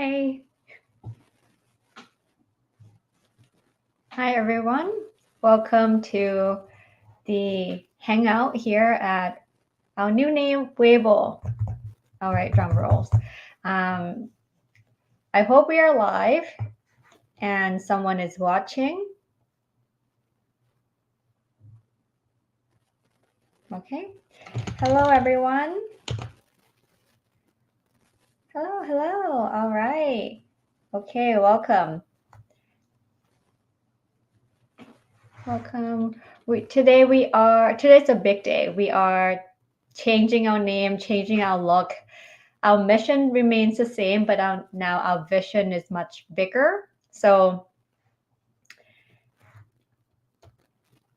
Hi. Hi, everyone. Welcome to the hangout here at our new name, Wayble. All right, drum rolls. Um, I hope we are live and someone is watching. Okay. Hello, everyone. Hello. All right. Okay, welcome. Today's a big day. We are changing our name, changing our look. Our mission remains the same, but now our vision is much bigger. So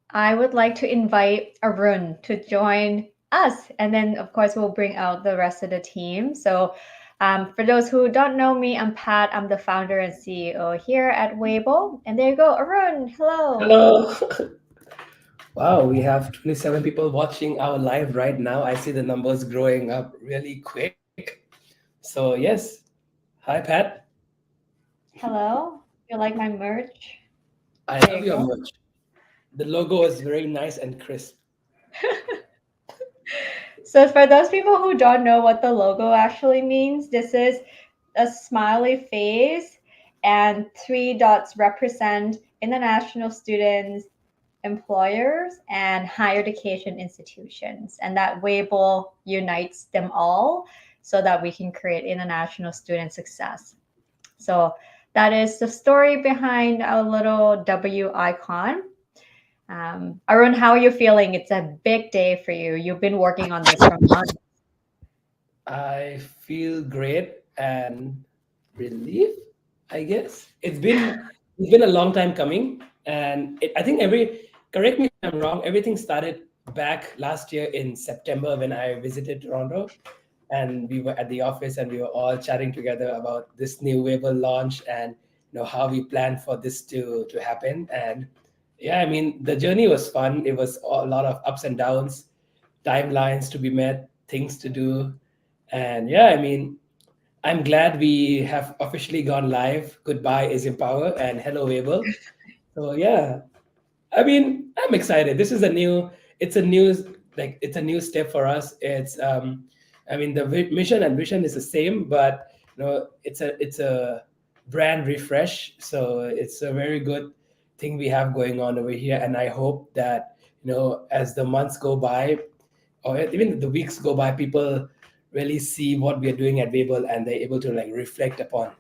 I would like to invite Arun to join us. And then, of course, we'll bring out the rest of the team. So for those who don't know me, I'm Pat. I'm the founder and CEO here at Wayble. And there you go, Arun. Hello. Hello. Wow, we have 27 people watching our live right now. I see the numbers growing up really quick. So, yes. Hi, Pat. Hello. You like my merch? I There love you your go. merch. The logo is very nice and crisp. So for those people who don't know what the logo actually means, this is a smiley face and three dots represent international students, employers, and higher education institutions. And that Wayble unites them all so that we can create international student success. So that is the story behind our little W icon. Arun, how are you feeling? It's a big day for you. You've been working on this for months. I feel great and relief, I guess. It's been a long time coming, and I think correct me if I'm wrong. Everything started back last year in September when I visited Toronto, and we were at the office and we were all chatting together about this new Wayble launch and how we plan for this to happen. And yeah, I mean the journey was fun. It was a lot of ups and downs, timelines to be met, things to do, and yeah, I mean I'm glad we have officially gone live. Goodbye is Empower and hello Wayble. So yeah, I mean I'm excited. This is a new. It's a new step for us. I mean the mission and vision is the same, but it's a brand refresh. So it's a very good thing we have going on over here, and I hope that as the months go by, or even the weeks go by, people really see what we are doing at Wayble and they're able to like reflect upon.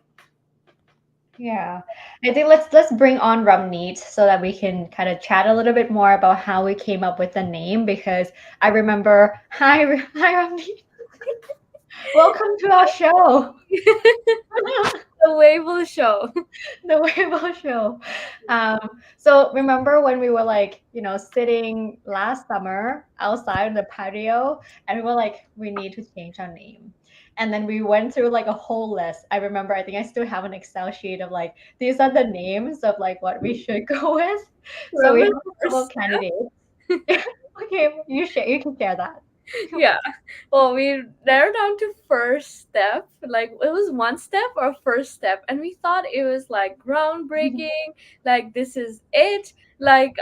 Yeah, I think let's bring on Ramneet so that we can kind of chat a little bit more about how we came up with the name because I remember. Hi Ramneet, welcome to our show. The Wayble show. The Weibo show. Um, so remember when we were like, sitting last summer outside the patio and we were like, we need to change our name. And then we went through like a whole list. I remember, I think I still have an Excel sheet of like, these are the names of like what we should go with. So we Remember have the a couple of first candidates. Okay, you can share that. yeah. Well, we narrowed down to first step. Like it was one step or first step, and we thought it was like groundbreaking. Like this is it. Like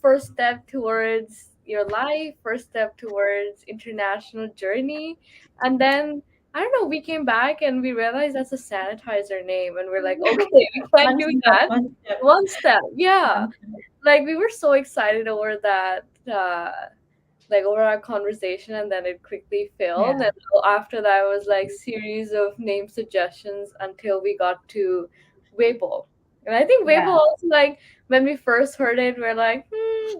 first step towards your life, first step towards international journey, and then. I don't know. We came back and we realized that's a sanitizer name, and we're like, okay, we can't One do step, that. one step, One step, yeah. one step. Like we were so excited over that like over our conversation, and then it quickly failed, Yeah, and after that was like series of name suggestions until we got to Wayble. And I think Wayble yeah. also, like when we first heard it, we're like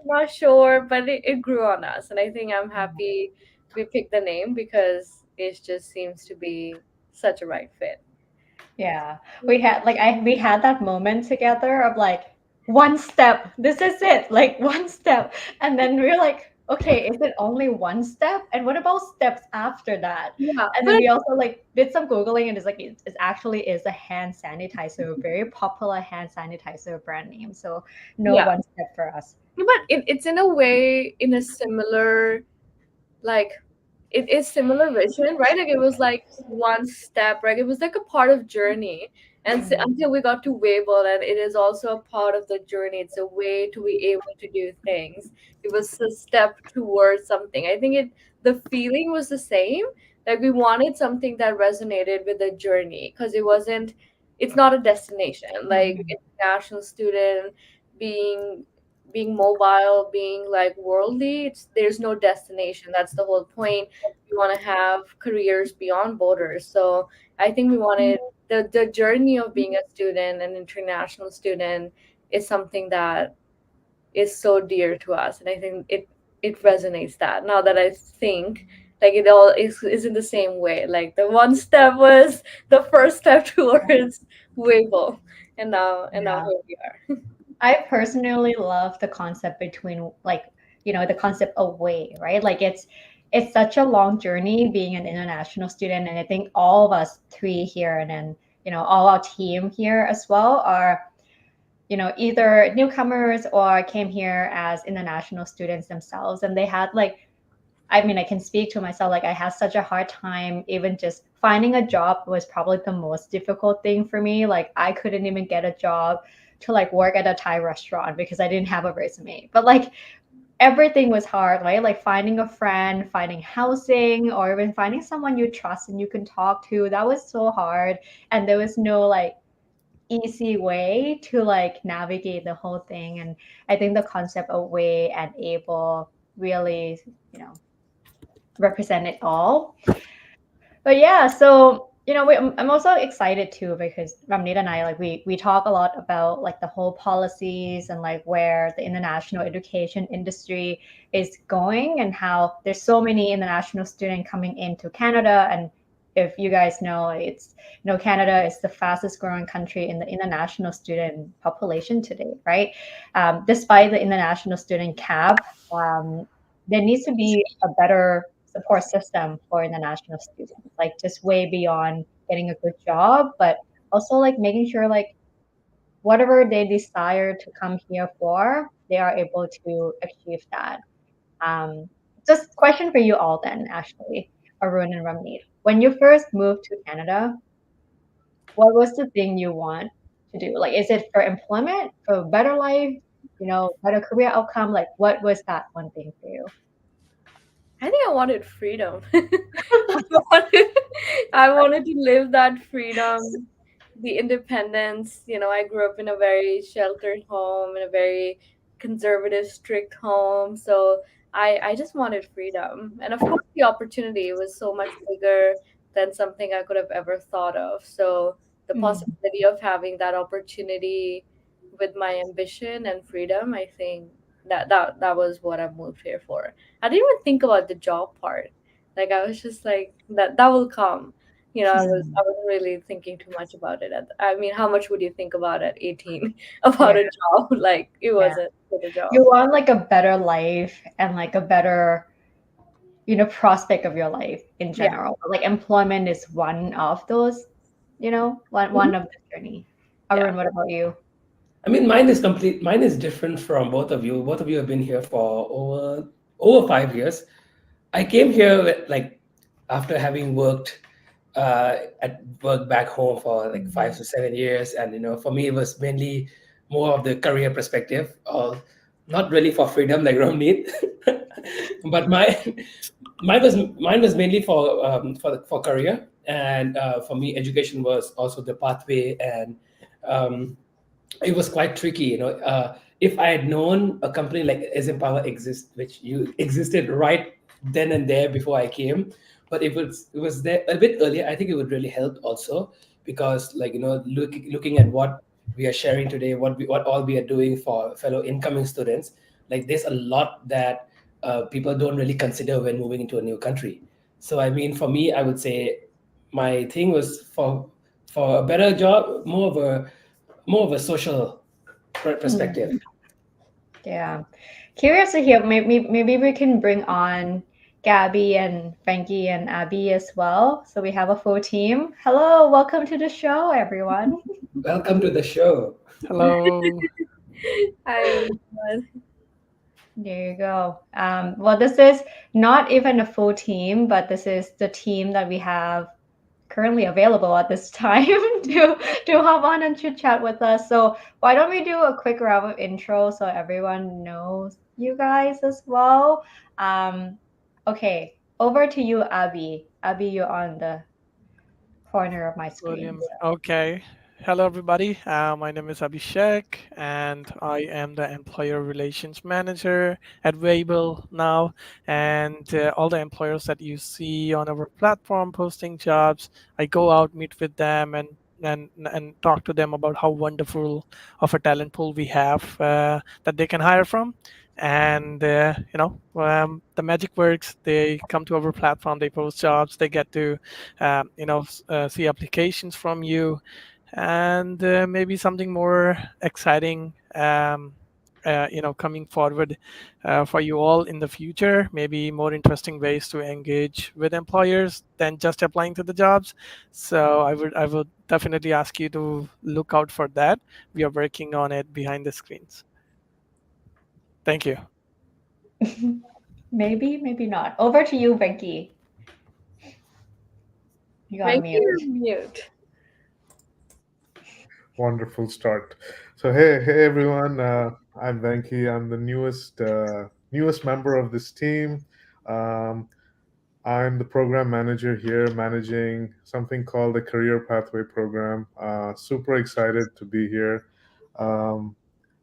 not sure, but it grew on us, and I think I'm happy we picked the name because it just seems to be such a right fit. Yeah, we had that moment together of like one step. This is it, like one step, and then we're like, okay, is it only one step? And what about steps after that? Yeah, And then but we also like did some googling, and it's like it actually is a hand sanitizer, a very popular hand sanitizer brand name. So no yeah, one step for us. but it's in a way in a similar like it is similar vision, right? Like it was like one step, right? It was like a part of journey. And until we got to Wayble, and it is also a part of the journey. It's a way to be able to do things. It was a step towards something. I think it the feeling was the same. Like we wanted something that resonated with the journey because it's not a destination. Like international student being mobile, being like worldly, there's no destination. That's the whole point. We want to have careers beyond borders. So I think we wanted the journey of being a student, an international student, is something that is so dear to us, and I think it resonates. That now that I think, like it all is in the same way. Like the one step was the first step towards Wayble, and now Yeah. here we are. I personally love the concept between like, the concept of way, right? Like it's such a long journey being an international student. And I think all of us three here and then, all our team here as well are, either newcomers or came here as international students themselves. And they had like, I mean, I can speak to myself, like I had such a hard time even just finding a job was probably the most difficult thing for me. Like I couldn't even get a job to like work at a Thai restaurant because I didn't have a resume. But like everything was hard, right? Like finding a friend, finding housing, or even finding someone you trust and you can talk to. That was so hard. And there was no like easy way to like navigate the whole thing. And I think the concept of way and able really, represent it all. But yeah, so I'm also excited too because Ramnit and I like we talk a lot about like the whole policies and like where the international education industry is going and how there's so many international students coming into Canada. And if you guys know, it's Canada is the fastest growing country in the international student population today, right? Despite the international student cap, there needs to be a better support system for international students, like just way beyond getting a good job, but also like making sure like whatever they desire to come here for, they are able to achieve that. Um, just question for you all then, actually, Arun and Ramneet. When you first moved to Canada, what was the thing you want to do? Like, is it for employment, for a better life, better career outcome? Like, what was that one thing for you? I think I wanted freedom. wanted, I wanted to live that freedom, the independence. I grew up in a very sheltered home, in a very conservative, strict home. So I just wanted freedom. And of course, the opportunity was so much bigger than something I could have ever thought of. So the Mm. possibility of having that opportunity with my ambition and freedom, I think that was what I moved here for. I didn't even think about the job part. Like I was just like that will come. I wasn't really thinking too much about it. I mean, how much would you think about at 18 about Yeah, a job? Like it yeah. wasn't for the You job. want like a better life and like a better, prospect of your life in Yeah. general. Like employment is one of those, one Mhm. of the journey. Yeah. Arun, what about you? I mean, mine is complete. Mine is different from both of you. Both of you have been here for over 5 years. I came here with, like after having worked at work back home for like Mhm. 5 to 7 years, and for me it was mainly more of the career perspective, or not really for freedom like Romney, but mine was mainly for career, and for me education was also the pathway, and um, it was quite tricky, if I had known a company like Power exists, which you existed right then and there before I came, but it was there a bit earlier, I think it would really help also, because like looking at what we are sharing today, what all we are doing for fellow incoming students, like there's a lot that people don't really consider when moving into a new country. So I mean, for me, I would say my thing was for a better job, more of a social perspective. Mm. Yeah. Curious to hear. Maybe we can bring on Gabby and Frankie and Abby as well. So we have a full team. Hello, welcome to the show, everyone. Welcome to the show. Hello. I There you go. Well, this is not even a full team, but this is the team that we have currently available at this time to hop on and chit chat with us. So why don't we do a quick round of intro so everyone knows you guys as well? Um, okay, over to you, Abby. Abby, you're on the corner of my screen. William. Okay. Hello, everybody. My name is Abhishek, and I am the Employer Relations Manager at Wayble now. And all the employers that you see on our platform posting jobs, I go out, meet with them, and talk to them about how wonderful of a talent pool we have that they can hire from. And the magic works. They come to our platform, they post jobs, they get to see applications from you, and maybe something more exciting coming forward for you all in the future, maybe more interesting ways to engage with employers than just applying to the jobs. So I would definitely ask you to look out for that. We are working on it behind the screens. Thank you. Maybe, maybe not. Over to you, Becky. You got Make mute. you mute. Wonderful start. So hey everyone. I'm Venki. I'm the newest member of this team. Um, I'm the program manager here, managing something called the Career Pathway Program. Super excited to be here. Um,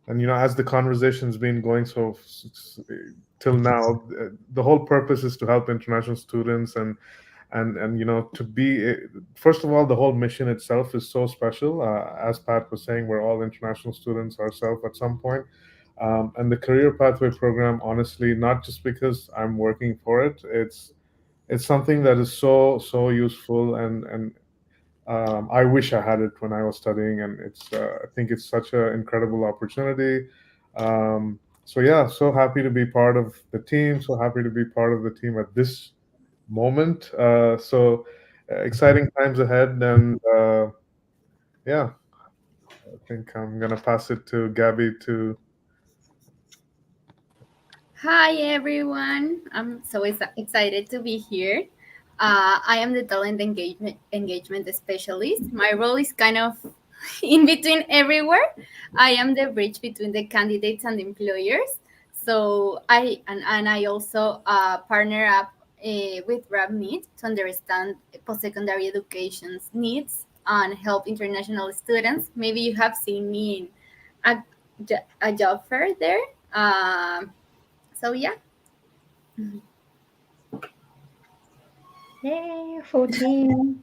and as the conversation's been going till now, the whole purpose is to help international students and to be first of all, the whole mission itself is so special. As Pat was saying, we're all international students ourselves at some point. And the Career Pathway Program, honestly, not just because I'm working for it, it's something that is so useful, and I wish I had it when I was studying, and I think it's such an incredible opportunity. So yeah, so happy to be part of the team. So happy to be part of the team at this moment. Exciting times ahead, and yeah, I think I'm gonna pass it to Gabby to. Hi everyone. I'm so excited to be here. I am the talent engagement specialist. My role is kind of in between everywhere. I am the bridge between the candidates and the employers. And I also partner up with RabMeet to understand post-secondary education's needs and help international students. Maybe you have seen me in a job fair there. So yeah. Yay, 14.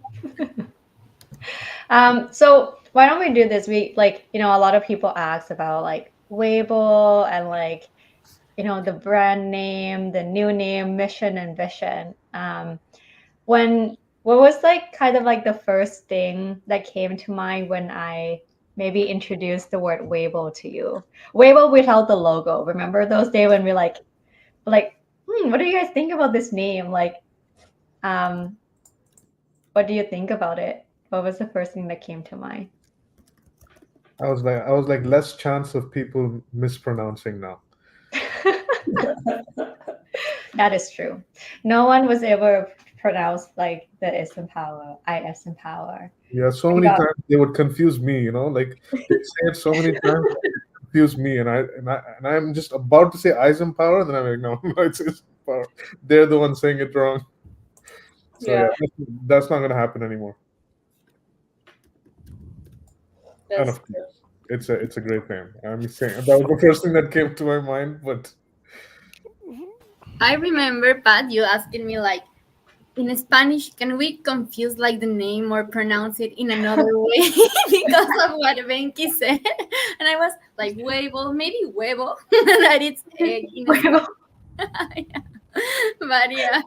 So why don't we do this? We a lot of people ask about like Wayble and the brand name, the new name, mission and vision. What was like kind of like the first thing that came to mind when I maybe introduced the word Wayble to you? Wayble without the logo. Remember those days when we what do you guys think about this name? Um, what do you think about it? What was the first thing that came to mind? I was like less chance of people mispronouncing now. That is true. No one was ever pronounced like the S in power, IS in power. Yeah, so I many got times they would confuse me. Like they say it so many times, it confuse me, and I'm just about to say Eisenhower, and then I'm like, no, no, it's Eisenhower. They're the ones saying it wrong. So Yeah, yeah, that's not gonna happen anymore. And that's of course, it's a great name. I'm saying that was the first thing that came to my mind, but I remember, Pat, you asking me like, in Spanish, can we confuse like the name or pronounce it in another way because of what Venki said? And I was like, huevo, maybe huevo, that it's egg in Spanish. Yeah. But yeah,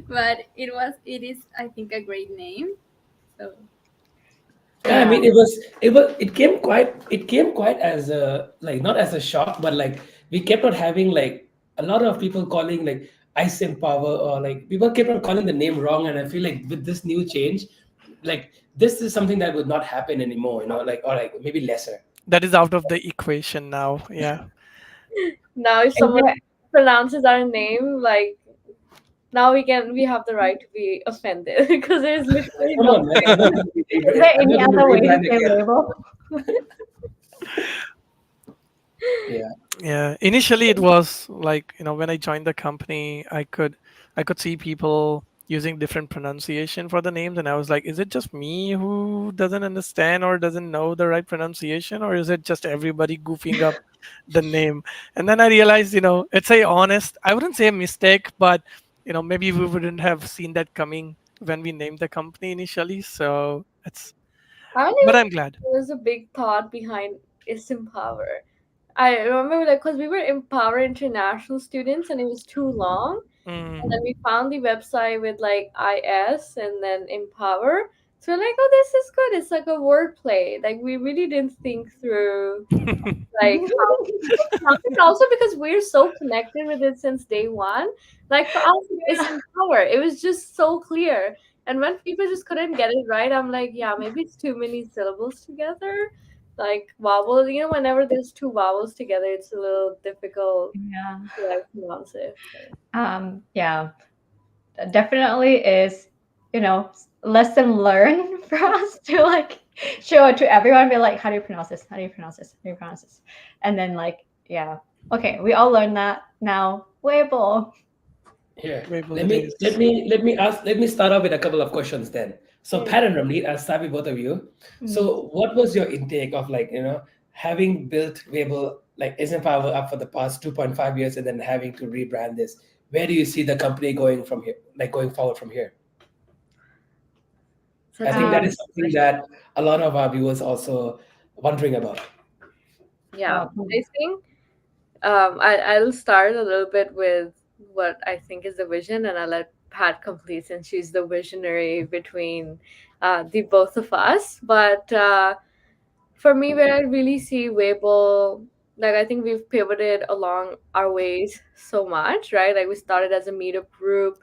but it is, I think, a great name. So Yeah, I Yeah. mean, it came quite as a, like, not as a shock, but like we kept on having like a lot of people calling like ice and power, or like people kept on calling the name wrong. And I feel like with this new change, like this is something that would not happen anymore, like, or like maybe lesser. That is out of the equation now. Yeah. Now if Is someone there pronounces our name, like now we have the right to be offended because there's literally Come no on, man. I'm not going to is there I'm any not going to other way to rebrand say again. label? Yeah. Yeah, initially it was like, when I joined the company, I could see people using different pronunciation for the names, and I was like, is it just me who doesn't understand or doesn't know the right pronunciation, or is it just everybody goofing up the name? And then I realized, it's a honest, I wouldn't say a mistake, but maybe we wouldn't have seen that coming when we named the company initially. So it's, I don't but even I'm think glad. there was a big thought behind is empower. I remember like because we were empower international students and it was too long, and then Mm. we found the website with like IS and then empower. So we're like, oh, this is good. It's like a wordplay. Like we really didn't think through like how and also because we're so connected with it since day one. Like for us, it's empower. It was just so clear. And when people just couldn't get it right, I'm like, yeah, maybe it's too many syllables together. Like vowels, whenever there's two vowels together, it's a little difficult Yeah. to like pronounce it. Yeah, definitely is, lesson learned for us to like show it to everyone, be like, how do you pronounce this? How do you pronounce this? How do you pronounce this? And then like, yeah, okay, we all learned that now. Wayble. Here, Wayble let it me let is. me let me ask. Let me start off with a couple of questions then. So, Mm. Pat and Ramneet, I'll start with both of you. Mm. So, what was your intake of like having built Wayble like isn't Power up for the past 2.5 years and then having to rebrand this? Where do you see the company going from here? Like going forward from here? I Such a think that good Um, is something question. that a lot of our viewers also wondering about. Yeah, oh, I think I'll start a little bit with what I think is the vision, and I'll let Pat complete since she's the visionary between the both of us. But for me, where I really see Wayble, like I think we've pivoted along our ways so much, right? Like we started as a meetup group,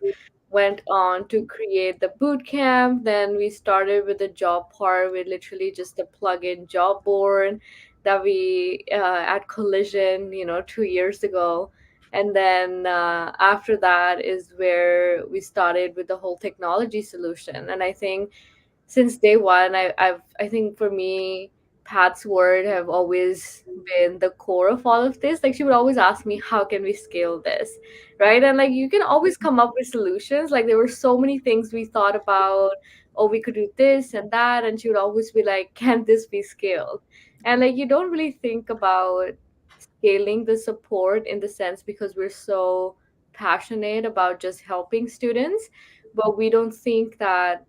went on to create the boot camp, then we started with the job part with literally just a plug-in job board that we at Collision, 2 years ago. And then after that is where we started with the whole technology solution. And I think since day one, I think for me, Pat's word have always been the core of all of this. Like she would always ask me, how can we scale this? Right. And like you can always come up with solutions. Like there were so many things we thought about, oh, we could do this and that. And she would always be like, can this be scaled? And like you don't really think about scaling the support in the sense because we're so passionate about just helping students, but we don't think that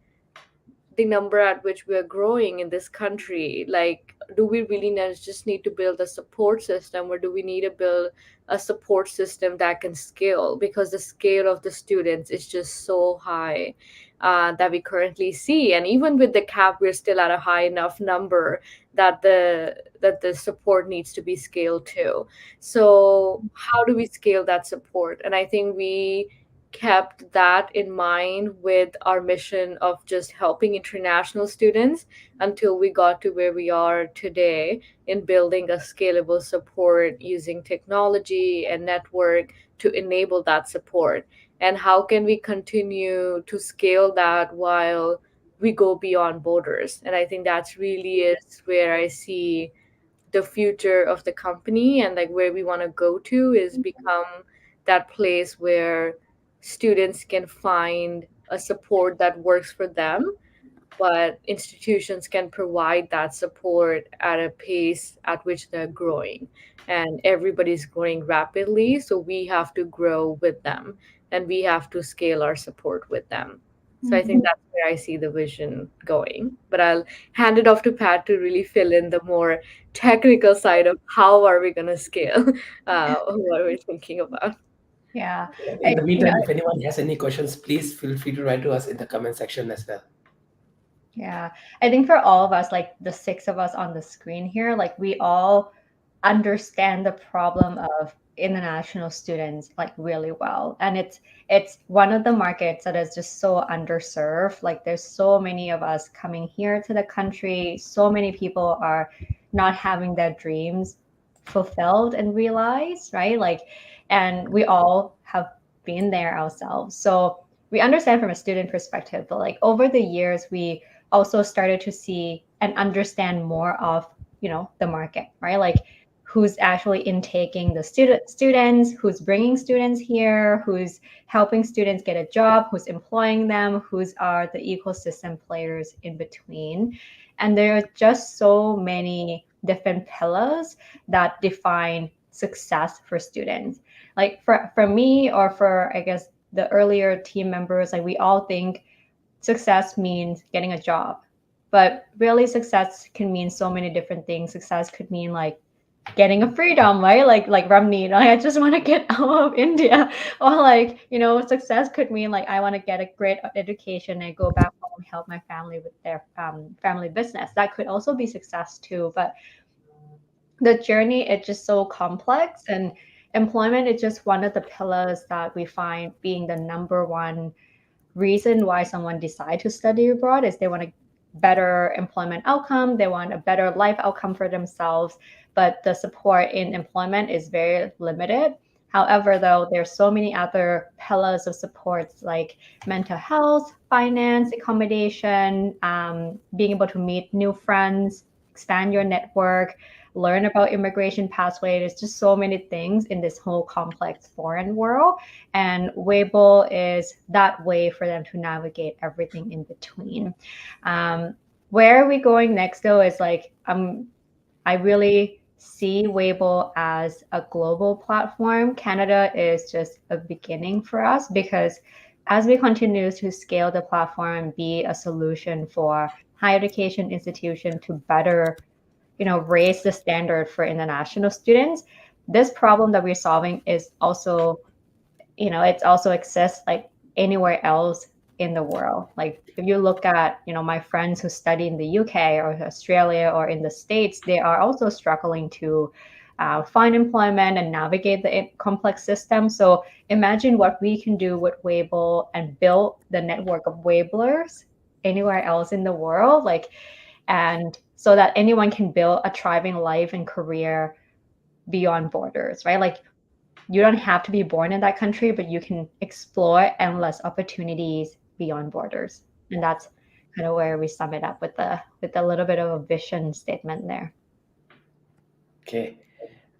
the number at which we are growing in this country, like do we really just need to build a support system, or do we need to build a support system that can scale, because the scale of the students is just so high that we currently see, and even with the cap we're still at a high enough number that the support needs to be scaled too. So how do we scale that support? And I think we kept that in mind with our mission of just helping international students until we got to where we are today in building a scalable support using technology and network to enable that support. And how can we continue to scale that while we go beyond borders? And I think that's really is where I see the future of the company, and like where we want to go to is become that place where students can find a support that works for them, but institutions can provide that support at a pace at which they're growing, and everybody's growing rapidly, so we have to grow with them and we have to scale our support with them. So I think mhm. that's where I see the vision going, but I'll hand it off to Pat to really fill in the more technical side of how are we going to scale what we're thinking about. Yeah. In the You know, meantime, if anyone has any questions, please feel free to write to us in the comment section as well. yeah. I think for all of us, like the six of us on the screen here, like we all understand the problem of international students like really well. And it's one of the markets that is just so underserved. Like there's so many of us coming here to the country. So many people are not having their dreams fulfilled and realized, right? Like, and we all have been there ourselves. So we understand from a student perspective, but like over the years, we also started to see and understand more of, the market, right? Like who's actually intaking the students, who's bringing students here, who's helping students get a job, who's employing them, who's are the ecosystem players in between. And there are just so many different pillars that define success for students. Like for me, or for, I guess, the earlier team members, like we all think success means getting a job. But really success can mean so many different things. Success could mean like getting a freedom, right? Like Ramni, like I just want to get out of India. Or like, success could mean like I want to get a great education and go back home, help my family with their family business. That could also be success too. But the journey is just so complex, and employment is just one of the pillars that we find being the number one reason why someone decide to study abroad. Is they want a better employment outcome, they want a better life outcome for themselves, but the support in employment is very limited. However, though, there's so many other pillars of supports like mental health, finance, accommodation, being able to meet new friends, expand your network, learn about immigration pathway. There's just so many things in this whole complex foreign world, and Wayble is that way for them to navigate everything in between. Where are we going next, though, is like I really see Wayble as a global platform. Canada is just a beginning for us, because as we continue to scale the platform and be a solution for higher education institution to better raise the standard for international students, this problem that we're solving is also, it's also exists like anywhere else in the world. Like if you look at, my friends who study in the UK or Australia or in the States, they are also struggling to find employment and navigate the complex system. So imagine what we can do with Wayble and build the network of Wablers anywhere else in the world. Like, and so that anyone can build a thriving life and career beyond borders, right? Like you don't have to be born in that country, but you can explore endless opportunities beyond borders. And that's kind of where we sum it up with a little bit of a vision statement there. Okay.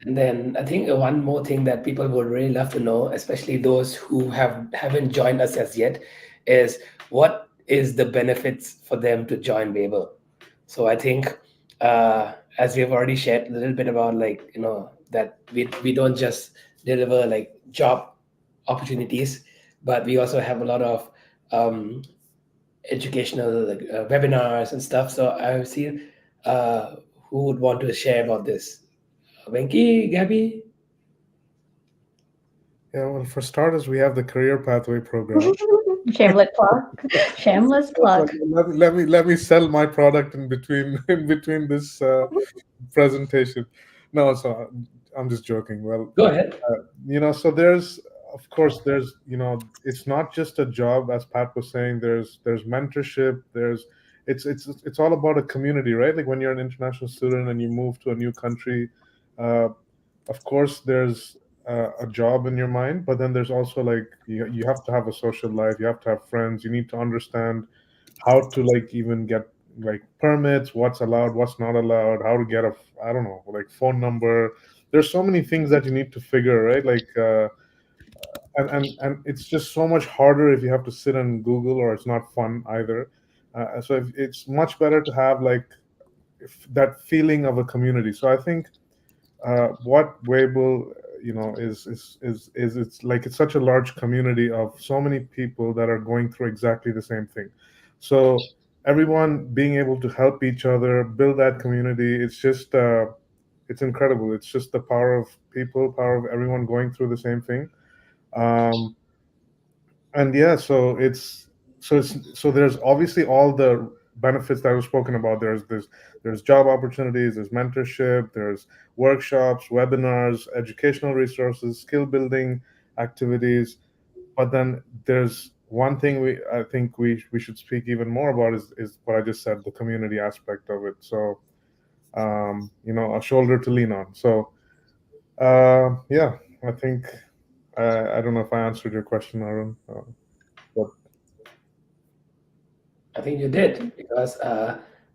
And then I think one more thing that people would really love to know, especially those who haven't joined us as yet, is what is the benefits for them to join Wayble. So I think, as we have already shared a little bit about, like, that we don't just deliver like job opportunities, but we also have a lot of um, educational, like, webinars and stuff. So I see, uh, who would want to share about this. Venki, Gabby? Yeah, well, for starters, we have the career pathway program. Shameless plug. Shameless So plug. let me sell my product in between in between this presentation. No, so I'm just joking. Well, Go ahead. so there's, of course, there's, it's not just a job, as Pat was saying. There's mentorship. It's all about a community, right? Like when you're an international student and you move to a new country, uh, of course there's a job in your mind, but then there's also like you have to have a social life. You have to have friends. You need to understand how to like even get like permits, what's allowed, what's not allowed, how to get a, I don't know, like phone number. There's so many things that you need to figure, right? Like and it's just so much harder if you have to sit and Google, or it's not fun either. So it's much better to have like that feeling of a community. So I think what Wayble, is it's like it's such a large community of so many people that are going through exactly the same thing. So everyone being able to help each other, build that community, it's incredible. It's just the power of people, power of everyone going through the same thing. Um, and yeah, so there's obviously all the benefits that were spoken about. There's job opportunities, there's mentorship, there's workshops, webinars, educational resources, skill building activities. But then there's one thing I think we should speak even more about is what I just said, the community aspect of it. So a shoulder to lean on. So Yeah, I think I don't know if I answered your question, Arun. But I think you did because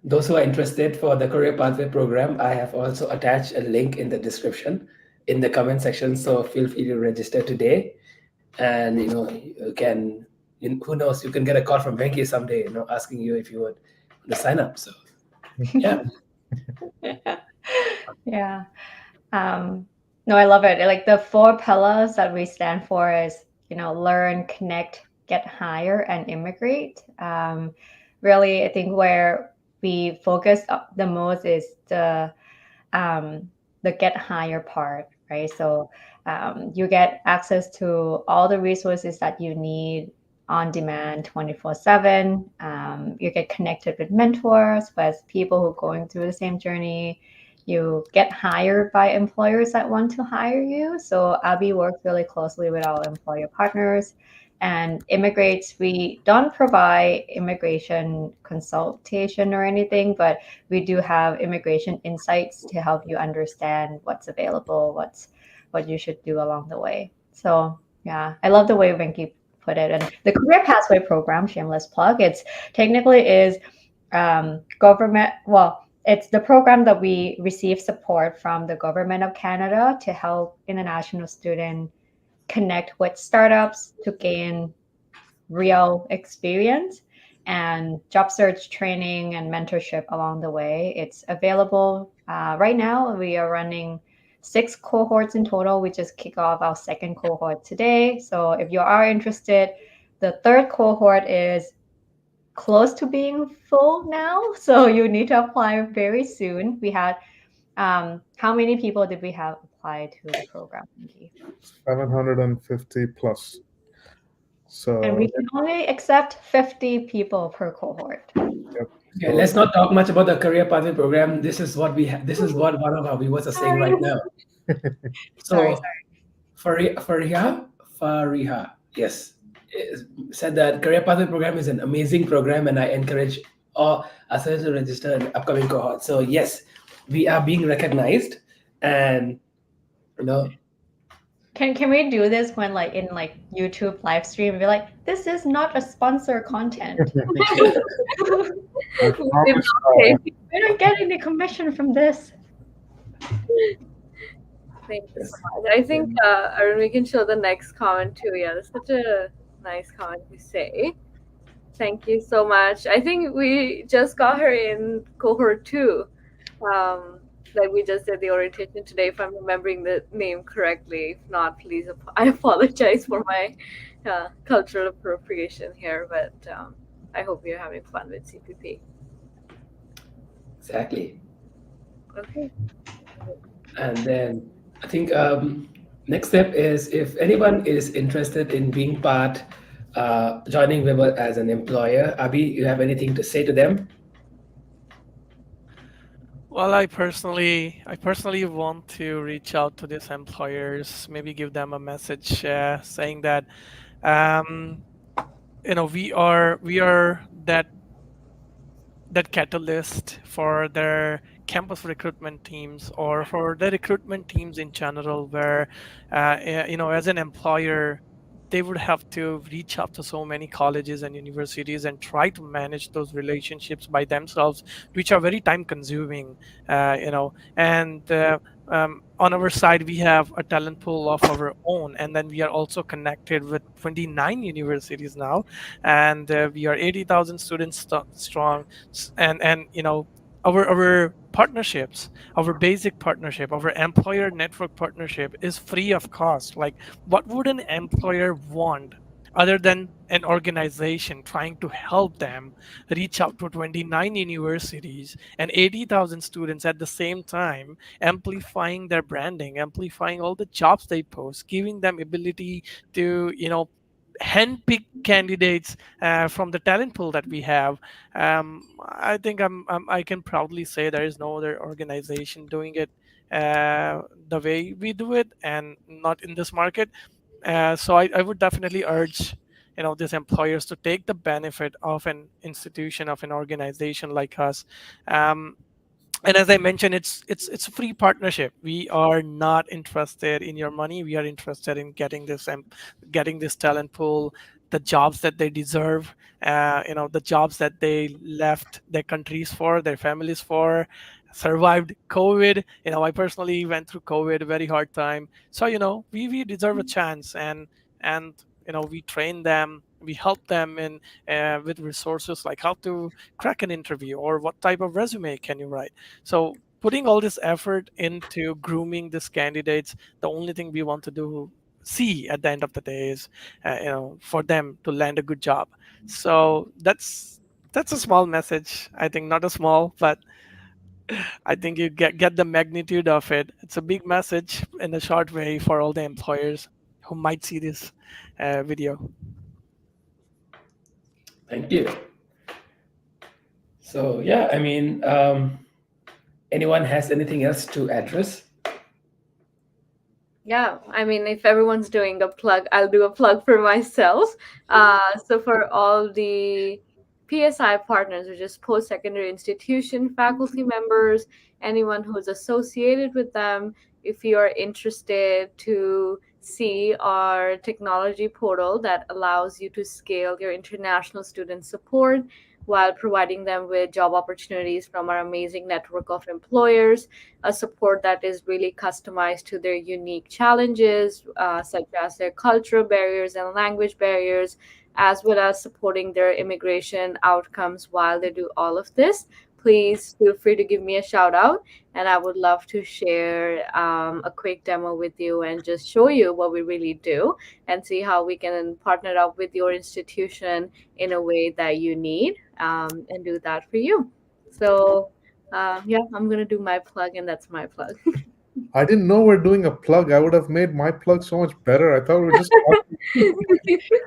those who are interested for the career pathway program, I have also attached a link in the description in the comment section. So feel free to register today, and you can. Who knows? You can get a call from Venki someday, asking you if you would want to sign up. So yeah, Yeah. Um, no, I love it. Like the four pillars that we stand for is, learn, connect, get higher, and immigrate. Really, I think where we focus the most is um, the get higher part, right? So you get access to all the resources that you need on demand 24/7. You get connected with mentors, with people who are going through the same journey. You get hired by employers that want to hire you. So Abby works really closely with our employer partners. And immigrates, we don't provide immigration consultation or anything, but we do have immigration insights to help you understand what's available, what you should do along the way. So yeah, I love the way Venki put it. And the career pathway program, shameless plug, it's technically is government. Well, it's the program that we receive support from the government of Canada to help international students connect with startups to gain real experience and job search training and mentorship along the way. It's available right now. We are running 6 cohorts in total. We just kick off our second cohort today. So if you are interested, the third cohort is close to being full now. So you need to apply very soon. We had, how many people did we have apply to the program, Nikki? 750 plus. And we So can only accept 50 people per cohort. yep. okay. So Let's not talk much about the career pathway program. This is what we have. This is what one of our viewers are saying Sorry. right now. Sorry. So Fariha, yes, said that career pathway program is an amazing program, and I encourage all us to register in the upcoming cohort. So yes, we are being recognized, and you know, Can we do this when like in like YouTube live stream? Be like, this is not a sponsor content. I We did promise. not pay. We're not getting the commission from this. Thank you so yes, much. I think, Arun, we can show the next comment too. Yeah, that's such a nice comment to say. Thank you so much. I think we just got her in cohort 2. Um, like we just did the orientation today, if I'm remembering the name correctly. If not, please, I apologize for my cultural appropriation here, but I hope you're having fun with CPP. exactly. Okay. And then I think next step is if anyone is interested in being part, joining Wayble as an employer. Abhi, you have anything to say to them? Well, I personally want to reach out to these employers, maybe give them a message saying that um, we are that catalyst for their campus recruitment teams or for the recruitment teams in general, where as an employer they would have to reach out to so many colleges and universities and try to manage those relationships by themselves, which are very time consuming. And on our side we have a talent pool of our own, and then we are also connected with 29 universities now, and we are 80,000 students strong. And our partnerships, our basic partnership, our employer network partnership is free of cost. Like, what would an employer want other than an organization trying to help them reach out to 29 universities and 80,000 students at the same time, amplifying their branding, amplifying all the jobs they post, giving them ability to handpick candidates from the talent pool that we have. I think I can proudly say there is no other organization doing it the way we do it, and not in this market. So I would definitely urge these employers to take the benefit of an institution, of an organization like us. Um, And as I mentioned, it's a free partnership. We are not interested in your money. We are interested in getting this talent pool, the jobs that they deserve, the jobs that they left their countries for, their families for, survived COVID. I personally went through COVID, a very hard time. So we deserve a chance, and we train them, we help them in with resources like how to crack an interview or what type of resume can you write. So putting all this effort into grooming these candidates, the only thing we want to do see at the end of the day is for them to land a good job. So that's a small message. I think not a small, but I think you get the magnitude of it. It's a big message in a short way for all the employers who might see this video. Thank you. So yeah, I mean, anyone has anything else to address? Yeah, I mean, if everyone's doing a plug, I'll do a plug for myself. So for all the PSI partners, which is post-secondary institution faculty members, anyone who's associated with them, if you are interested to see our technology portal that allows you to scale your international student support while providing them with job opportunities from our amazing network of employers, a support that is really customized to their unique challenges, such as their cultural barriers and language barriers, as well as supporting their immigration outcomes while they do all of this. Please feel free to give me a shout out, and I would love to share a quick demo with you and just show you what we really do and see how we can partner up with your institution in a way that you need, and do that for you. So, yeah, I'm gonna do my plug, and that's my plug. I didn't know we're doing a plug. I would have made my plug so much better. I thought we were just talking.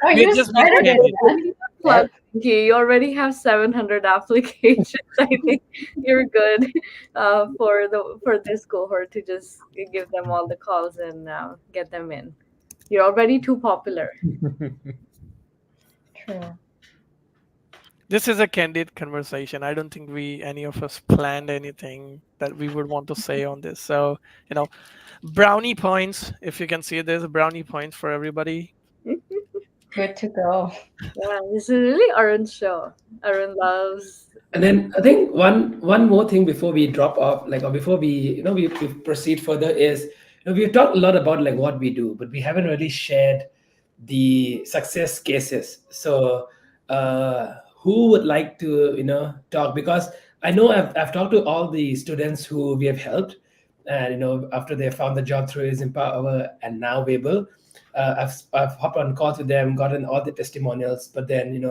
Oh, We you just need started it candid. then. Plug. Okay, you already have 700 applications. I think you're good for this cohort to just give them all the calls and get them in. You're already too popular. True. This is a candid conversation. I don't think any of us planned anything that we would want to say on this. So, you know, brownie points, if you can see this, brownie points for everybody. Good to go. Yeah, this is really Arun's show. Arun loves. And then I think one more thing before we drop off, like, or before we proceed further, is, we've talked a lot about like what we do, but we haven't really shared the success cases. So who would like to talk? Because I know I've talked to all the students who we have helped, and after they found the job through is Empower and now Wayble, I've hopped on calls with them, gotten all the testimonials, but then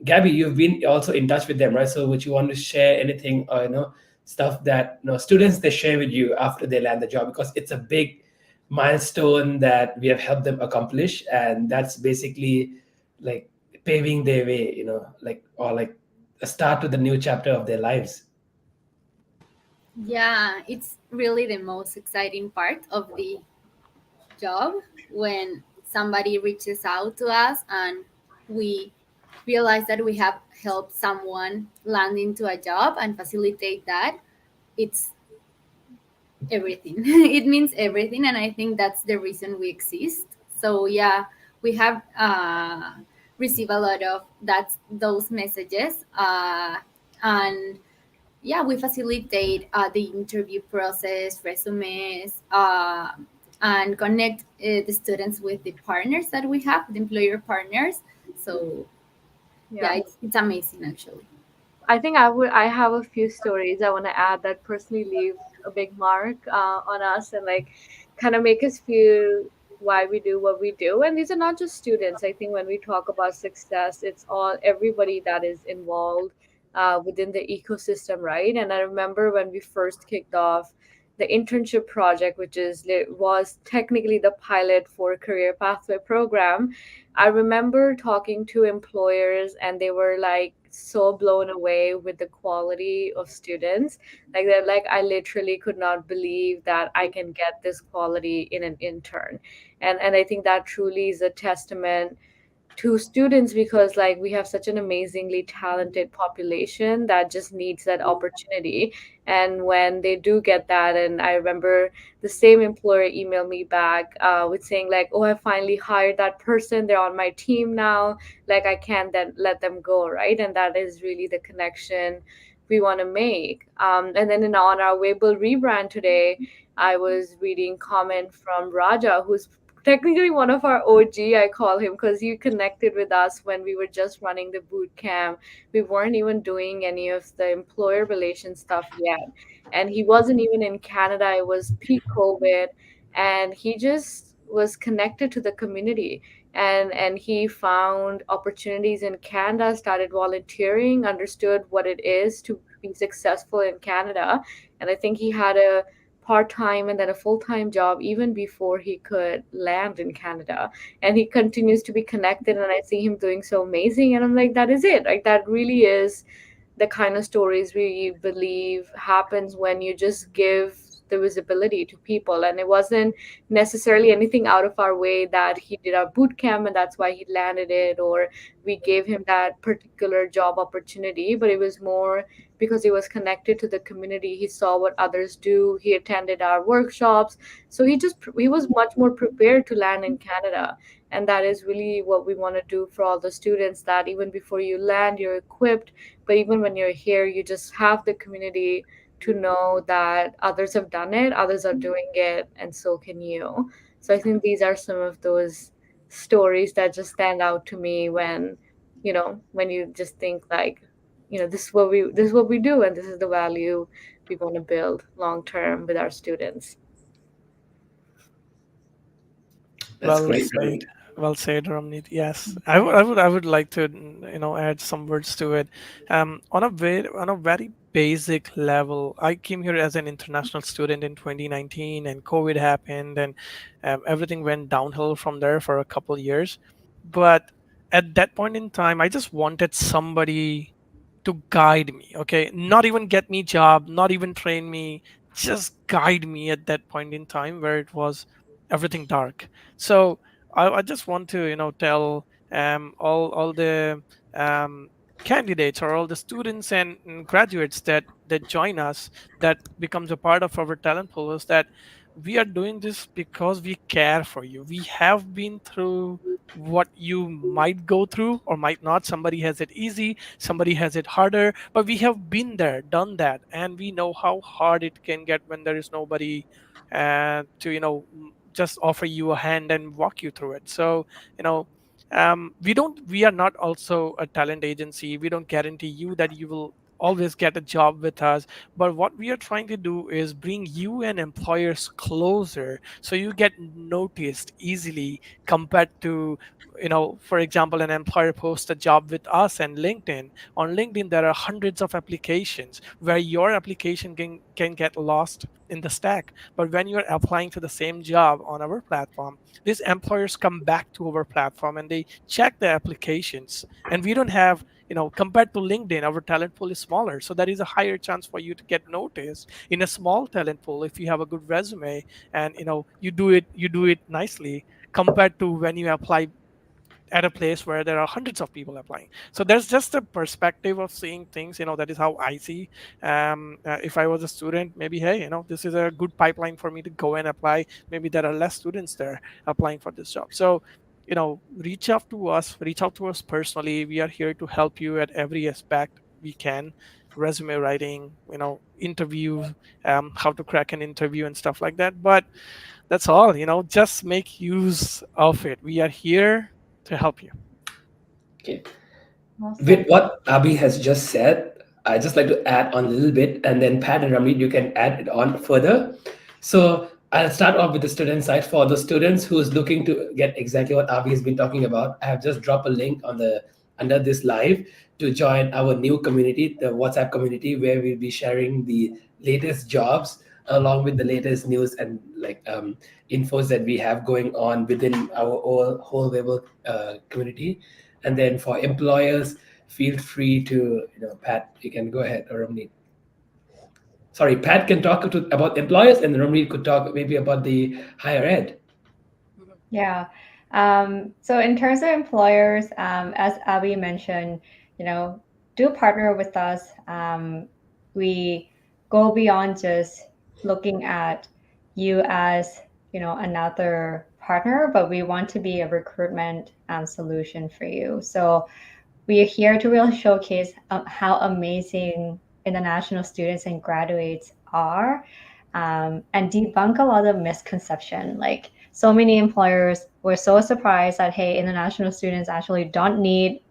Gabby, you've been also in touch with them, right? So would you want to share anything, or stuff that students they share with you after they land the job, because it's a big milestone that we have helped them accomplish, and that's basically like paving their way, like, or like a start to the new chapter of their lives. Yeah, it's really the most exciting part of the job when somebody reaches out to us and we realize that we have helped someone land into a job and facilitate that. It's everything. It means everything, and I think that's the reason we exist. So yeah, we have received a lot of those messages, and yeah, we facilitate the interview process, resumes, and connect the students with the partners that we have, the employer partners. So yeah, Yeah. it's amazing actually. I think I have a few stories I want to add that personally leave a big mark on us and like kind of make us feel why we do what we do. And these are not just students. I think when we talk about success, it's all everybody that is involved within the ecosystem, right? And I remember when we first kicked off the internship project, which was technically the pilot for career pathway program. I remember talking to employers and they were like so blown away with the quality of students. Like they're like, I literally could not believe that I can get this quality in an intern. And I think that truly is a testament to students, because like we have such an amazingly talented population that just needs that opportunity. And when they do get that, and I remember the same employer emailed me back with saying like, oh, I finally hired that person, they're on my team now, like I can't then let them go, right? And that is really the connection we want to make. And then on our Wayble rebrand today, I was reading comment from Raja, who's technically one of our OG, I call him, because he connected with us when we were just running the boot camp. We weren't even doing any of the employer relation stuff yet. And he wasn't even in Canada. It was peak COVID. And he just was connected to the community. And he found opportunities in Canada, started volunteering, understood what it is to be successful in Canada. And I think he had a part-time and then a full-time job even before he could land in Canada. And he continues to be connected, and I see him doing so amazing, and I'm like, that is it. Like that really is the kind of stories we believe happens when you just give the visibility to people. And it wasn't necessarily anything out of our way that he did our boot camp and that's why he landed it, or we gave him that particular job opportunity, but it was more because he was connected to the community. He saw what others do, he attended our workshops, so he was much more prepared to land in Canada. And that is really what we want to do for all the students, that even before you land you're equipped, but even when you're here you just have the community to know that others have done it, others are doing it, and so can you. So I think these are some of those stories that just stand out to me when, when you just think like, this is what we do, and this is the value we want to build long term with our students. That's Well great, said. Ramit. Well said, Ramneet. Yes, I would like to, add some words to it. On a very basic level, I came here as an international student in 2019, and COVID happened, and everything went downhill from there for a couple years. But at that point in time, I just wanted somebody to guide me. Okay, not even get me job, not even train me, just guide me at that point in time where it was everything dark. So I just want to tell all the um, candidates or all the students and graduates that join us, that becomes a part of our talent pool, is that we are doing this because we care for you. We have been through what you might go through or might not. Somebody has it easy, somebody has it harder, but we have been there, done that, and we know how hard it can get when there is nobody to just offer you a hand and walk you through it. So you know we are not also a talent agency. We don't guarantee you that you will always get a job with us, but what we are trying to do is bring you and employers closer so you get noticed easily, compared to, for example, an employer posts a job with us and LinkedIn. On LinkedIn there are hundreds of applications where your application can get lost in the stack. But when you're applying to the same job on our platform, these employers come back to our platform and they check the applications. And we don't have, compared to LinkedIn, our talent pool is smaller. So there is a higher chance for you to get noticed in a small talent pool if you have a good resume and you do it nicely, compared to when you apply at a place where there are hundreds of people applying. So there's just a perspective of seeing things. That is how I see. If I was a student, maybe, hey, this is a good pipeline for me to go and apply. Maybe there are less students there applying for this job. So reach out to us personally. We are here to help you at every aspect we can. Resume writing, interview, how to crack an interview and stuff like that. But that's all. Just make use of it. We are here to help you. Okay. With Awesome. what Abhi has just said, I just like to add on a little bit, and then Pat and Ramit, you can add it on further. So I'll start off with the student side. For the students who's looking to get exactly what Abhi has been talking about, I have just dropped a link on the under this live to join our new community, the WhatsApp community, where we'll be sharing the latest jobs along with the latest news and like infos that we have going on within our whole Wayble community. And then for employers, feel free to, Pat, you can go ahead, or Ramneet. Sorry, Pat can talk about employers, and Ramneet could talk maybe about the higher ed. Yeah. So in terms of employers, as Abby mentioned, you know, do partner with us. We go beyond just looking at you as, another partner, but we want to be a recruitment solution for you. So we are here to really showcase how amazing international students and graduates are, and debunk a lot of misconception. Like so many employers were so surprised that, hey, international students actually don't need,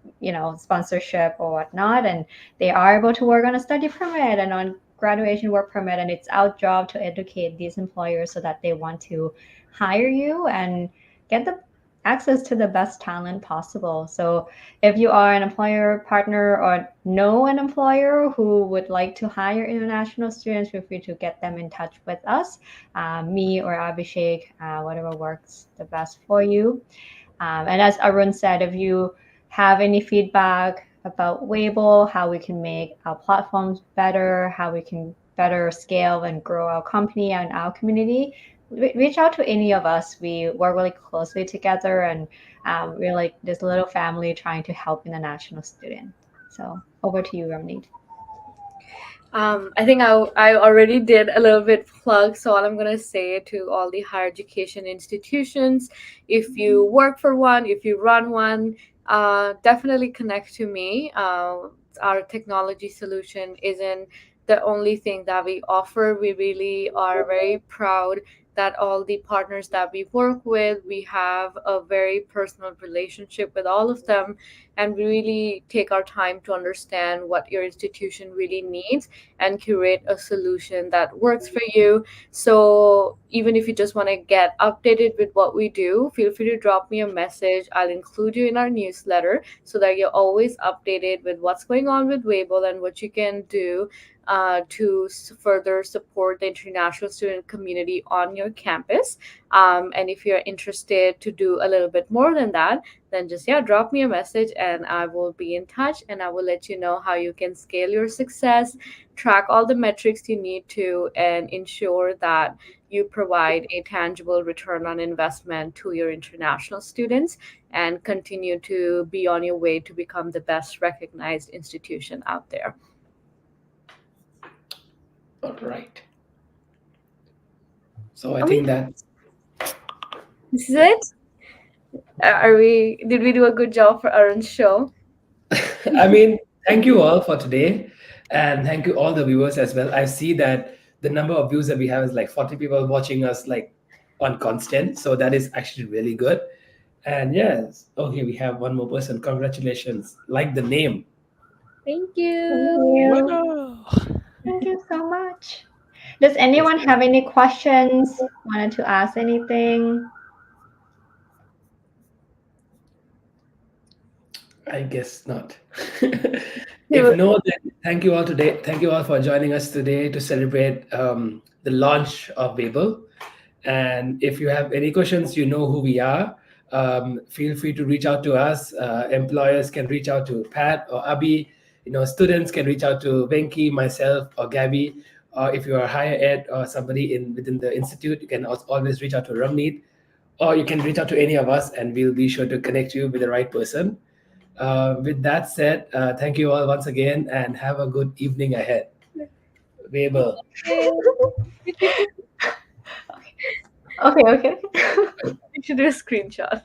sponsorship or whatnot, and they are able to work on a study permit and on graduation work permit, and it's our job to educate these employers so that they want to hire you and get the access to the best talent possible. So if you are an employer partner or know an employer who would like to hire international students, feel free to get them in touch with us, me or Abhishek, whatever works the best for you. And as Arun said, if you have any feedback about Wayble, how we can make our platforms better, how we can better scale and grow our company and our community, reach out to any of us. We work really closely together, and we're like this little family trying to help international students. So over to you, Ramneet. I think I already did a little bit plug, so all I'm gonna say to all the higher education institutions, if you work for one, if you run one, definitely connect to me. Our technology solution isn't the only thing that we offer. We really are very proud that all the partners that we work with, we have a very personal relationship with all of them, and we really take our time to understand what your institution really needs and curate a solution that works for you. So even if you just want to get updated with what we do, feel free to drop me a message. I'll include you in our newsletter so that you're always updated with what's going on with Wayble and what you can do to further support the international student community on your campus. And if you're interested to do a little bit more than that, then just drop me a message and I will be in touch, and I will let you know how you can scale your success, track all the metrics you need to, and ensure that you provide a tangible return on investment to your international students and continue to be on your way to become the best recognized institution out there. All right. So I think that This is it. Are we? Did we do a good job for Arun's show? I mean, thank you all for today, and thank you all the viewers as well. I see that the number of views that we have is like 40 people watching us like on constant, so that is actually really good. And yes, okay, we have one more person. Congratulations! Like the name. Thank Thank you. you. Wow. Thank you so much. Does Yes, anyone have any questions? Wanted to ask anything? I guess not. We If will- no, then thank you all today. Thank you all for joining us today to celebrate the launch of Wayble. And if you have any questions, you know who we are. Feel free to reach out to us. Employers can reach out to Pat or Abby. Students can reach out to Venki, myself, or Gabby. Or if you are higher ed or somebody within the institute, you can always reach out to Ramneet, or you can reach out to any of us, and we'll be sure to connect you with the right person. With that said, thank you all once again, and have a good evening ahead. Weber. Okay, okay. we should do a screenshot.